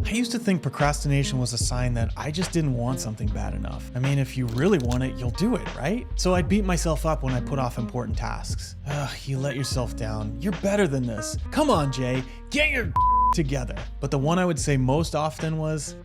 I used to think procrastination was a sign that I just didn't want something bad enough. I mean, if you really want it, you'll do it, right? So I'd beat myself up when I put off important tasks. You let yourself down. You're better than this. Come on, Jay, get your together. But the one I would say most often was,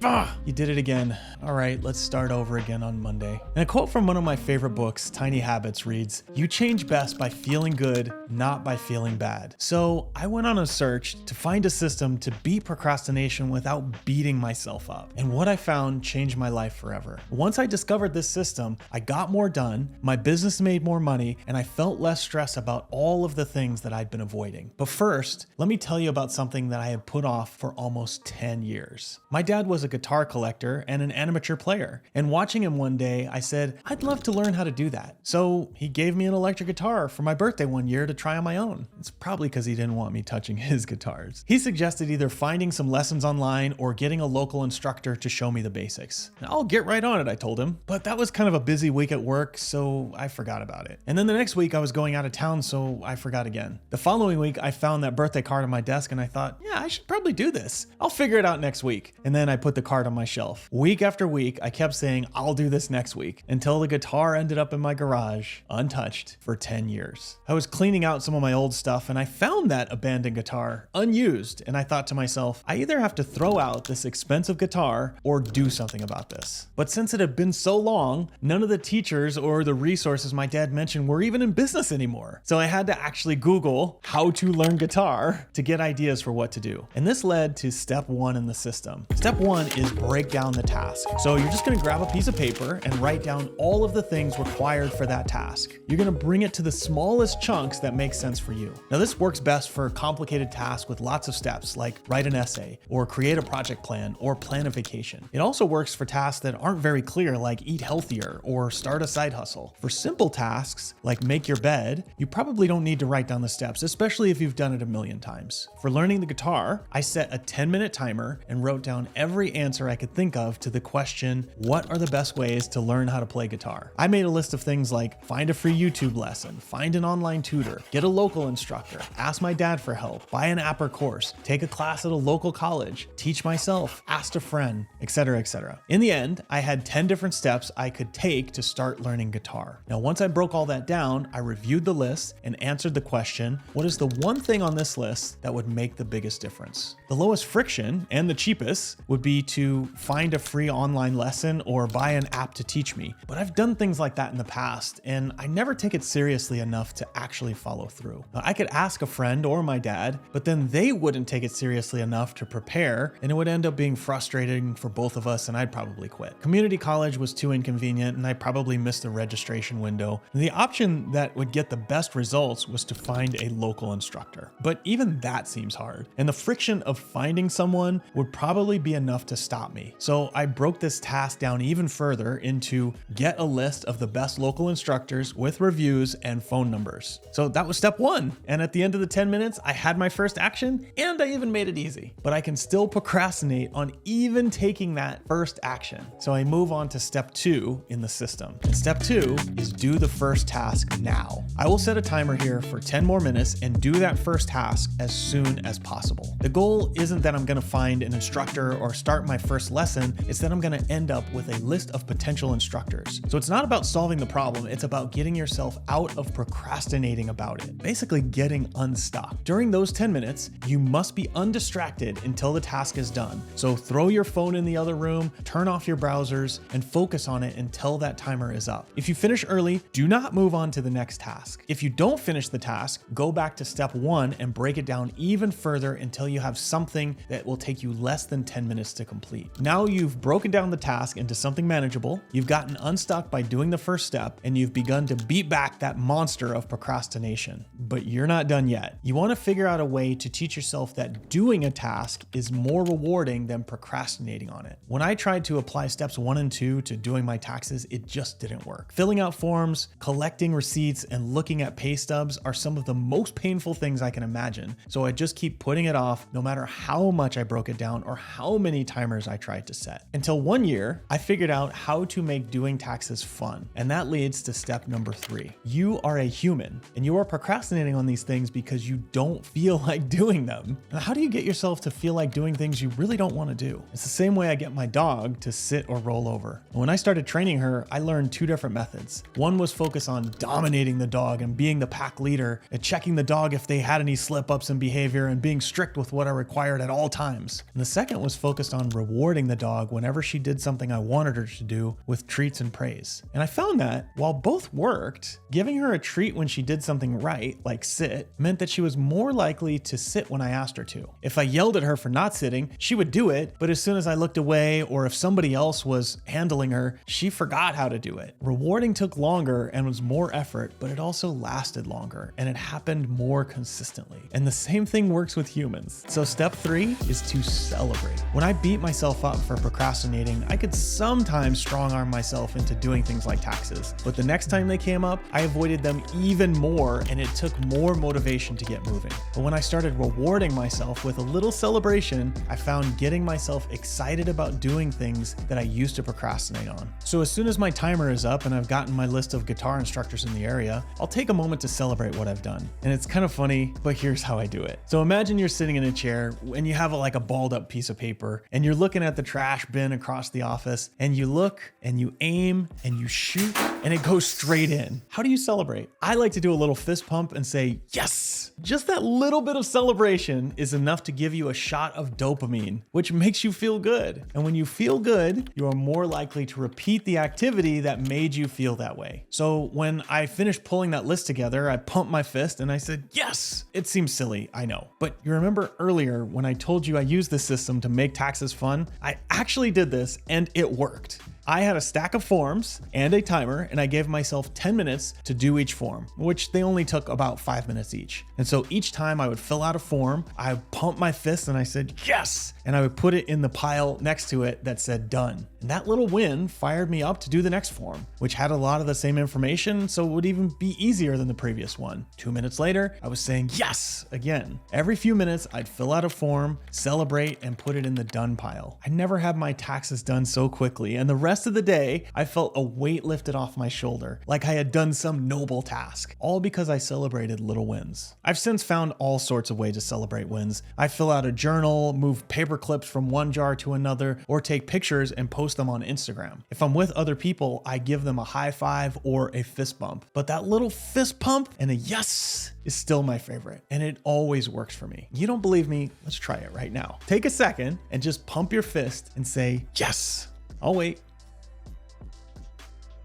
you did it again. All right, let's start over again on Monday. And a quote from one of my favorite books, Tiny Habits, reads, "You change best by feeling good, not by feeling bad." So I went on a search to find a system to beat procrastination without beating myself up. And what I found changed my life forever. Once I discovered this system, I got more done, my business made more money, and I felt less stress about all of the things that I'd been avoiding. But first, let me tell you about something that I had put off for almost 10 years. My dad was a guitar collector and an amateur player, and watching him one day, I said, I'd love to learn how to do that. So he gave me an electric guitar for my birthday one year to try on my own. It's probably because he didn't want me touching his guitars. He suggested either finding some lessons online or getting a local instructor to show me the basics. I'll get right on it, I told him, but that was kind of a busy week at work, so I forgot about it. And then the next week I was going out of town, so I forgot again. The following week, I found that birthday card on my desk and I thought, yeah, I should probably do this. I'll figure it out next week. And then I put the card on my shelf. Week after week, I kept saying, I'll do this next week, until the guitar ended up in my garage, untouched, for 10 years. I was cleaning out some of my old stuff and I found that abandoned guitar, unused, and I thought to myself, I either have to throw out this expensive guitar or do something about this. But since it had been so long, none of the teachers or the resources my dad mentioned were even in business anymore. So I had to actually Google how to learn guitar to get ideas for what to do. And this led to step one in the system. Step one is break down the task. So you're just gonna grab a piece of paper and write down all of the things required for that task. You're gonna bring it to the smallest chunks that make sense for you. Now this works best for complicated tasks with lots of steps, like write an essay, or create a project plan, or plan a vacation. It also works for tasks that aren't very clear, like eat healthier or start a side hustle. For simple tasks, like make your bed, you probably don't need to write down the steps, especially if you've done it a million times. For learning the guitar, I set a 10-minute timer and wrote down every answer I could think of to the question, what are the best ways to learn how to play guitar? I made a list of things like find a free YouTube lesson, find an online tutor, get a local instructor, ask my dad for help, buy an app or course, take a class at a local college, teach myself, ask a friend, etc., etc. In the end, I had 10 different steps I could take to start learning guitar. Now, once I broke all that down, I reviewed the list and answered the question, what is the one thing on this list that would make the biggest difference? The lowest friction and the cheapest would be to find a free online lesson or buy an app to teach me. But I've done things like that in the past, and I never take it seriously enough to actually follow through. Now, I could ask a friend or my dad, but then they wouldn't take it seriously enough to prepare, and it would end up being frustrating for both of us, and I'd probably quit. Community college was too inconvenient, and I probably missed the registration window. The option that would get the best results was to find a local instructor. But even that seems hard, and the friction of finding someone would probably be enough to stop me. So I broke this task down even further into get a list of the best local instructors with reviews and phone numbers. So that was step one. And at the end of the 10 minutes, I had my first action and I even made it easy. But I can still procrastinate on even taking that first action. So I move on to step two in the system. And step two is do the first task now. I will set a timer here for 10 more minutes and do that first task as soon as possible. The goal isn't that I'm gonna find an instructor or start my first lesson, it's that I'm gonna end up with a list of potential instructors. So it's not about solving the problem, it's about getting yourself out of procrastinating about it. Basically getting unstuck. During those 10 minutes, you must be undistracted until the task is done. So throw your phone in the other room, turn off your browsers, and focus on it until that timer is up. If you finish early, do not move on to the next task. If you don't finish the task, go back to step one and break it down even further until you have something that will take you less than 10 minutes to complete. Now you've broken down the task into something manageable, you've gotten unstuck by doing the first step, and you've begun to beat back that monster of procrastination. But you're not done yet. You want to figure out a way to teach yourself that doing a task is more rewarding than procrastinating on it. When I tried to apply steps 1 and 2 to doing my taxes, it just didn't work. Filling out forms, collecting receipts, and looking at pay stubs are some of the most painful things I can imagine. So I just keep putting it off no matter matter how much I broke it down or how many timers I tried to set. Until one year, I figured out how to make doing taxes fun. And that leads to step number 3. You are a human and you are procrastinating on these things because you don't feel like doing them. And how do you get yourself to feel like doing things you really don't want to do? It's the same way I get my dog to sit or roll over. When I started training her, I learned 2 different methods. One was focus on dominating the dog and being the pack leader and checking the dog if they had any slip-ups in behavior and being strict with what I required at all times. And the second was focused on rewarding the dog whenever she did something I wanted her to do with treats and praise. And I found that while both worked, giving her a treat when she did something right, like sit, meant that she was more likely to sit when I asked her to. If I yelled at her for not sitting, she would do it, but as soon as I looked away or if somebody else was handling her, she forgot how to do it. Rewarding took longer and was more effort, but it also lasted longer and it happened more consistently. And the same thing works with humans. So step 3 is to celebrate. When I beat myself up for procrastinating, I could sometimes strong arm myself into doing things like taxes, but the next time they came up, I avoided them even more and it took more motivation to get moving. But when I started rewarding myself with a little celebration, I found getting myself excited about doing things that I used to procrastinate on. So as soon as my timer is up and I've gotten my list of guitar instructors in the area, I'll take a moment to celebrate what I've done. And it's kind of funny, but here's how I do it. So imagine you're sitting in a chair and you have like a balled up piece of paper and you're looking at the trash bin across the office and you look and you aim and you shoot and it goes straight in. How do you celebrate? I like to do a little fist pump and say, yes! Just that little bit of celebration is enough to give you a shot of dopamine, which makes you feel good. And when you feel good, you are more likely to repeat the activity that made you feel that way. So when I finished pulling that list together, I pumped my fist and I said, yes! It seems silly, I know. But you remember earlier when I told you I used this system to make taxes fun? I actually did this and it worked. I had a stack of forms and a timer, and I gave myself 10 minutes to do each form, which they only took about 5 minutes each. And so each time I would fill out a form, I would pump my fist and I said, yes! And I would put it in the pile next to it that said done. And that little win fired me up to do the next form, which had a lot of the same information, so it would even be easier than the previous one. 2 minutes later, I was saying yes again. Every few minutes, I'd fill out a form, celebrate, and put it in the done pile. I never had my taxes done so quickly, and the rest of the day, I felt a weight lifted off my shoulder, like I had done some noble task, all because I celebrated little wins. I've since found all sorts of ways to celebrate wins. I fill out a journal, move paper clips from one jar to another, or take pictures and post them on Instagram. If I'm with other people, I give them a high five or a fist bump. But that little fist pump and a yes is still my favorite, and it always works for me. You don't believe me? Let's try it right now. Take a second and just pump your fist and say yes. I'll wait.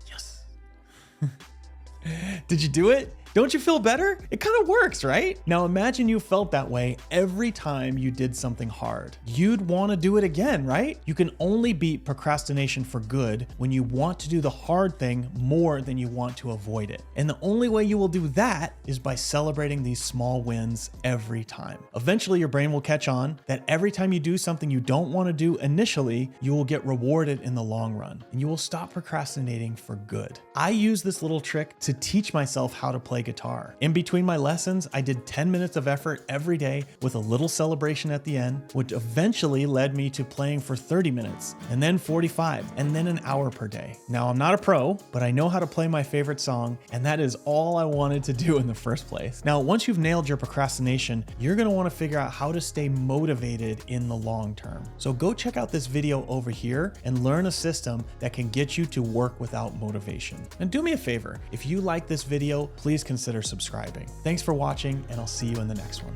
Yes. Did you do it? Don't you feel better? It kind of works, right? Now imagine you felt that way every time you did something hard. You'd want to do it again, right? You can only beat procrastination for good when you want to do the hard thing more than you want to avoid it. And the only way you will do that is by celebrating these small wins every time. Eventually your brain will catch on that every time you do something you don't want to do initially, you will get rewarded in the long run and you will stop procrastinating for good. I use this little trick to teach myself how to play guitar. In between my lessons, I did 10 minutes of effort every day with a little celebration at the end, which eventually led me to playing for 30 minutes and then 45 and then an hour per day. Now I'm not a pro, but I know how to play my favorite song, and that is all I wanted to do in the first place. Now, once you've nailed your procrastination, you're going to want to figure out how to stay motivated in the long term. So go check out this video over here and learn a system that can get you to work without motivation. And do me a favor, if you like this video, please consider subscribing. Thanks for watching, and I'll see you in the next one.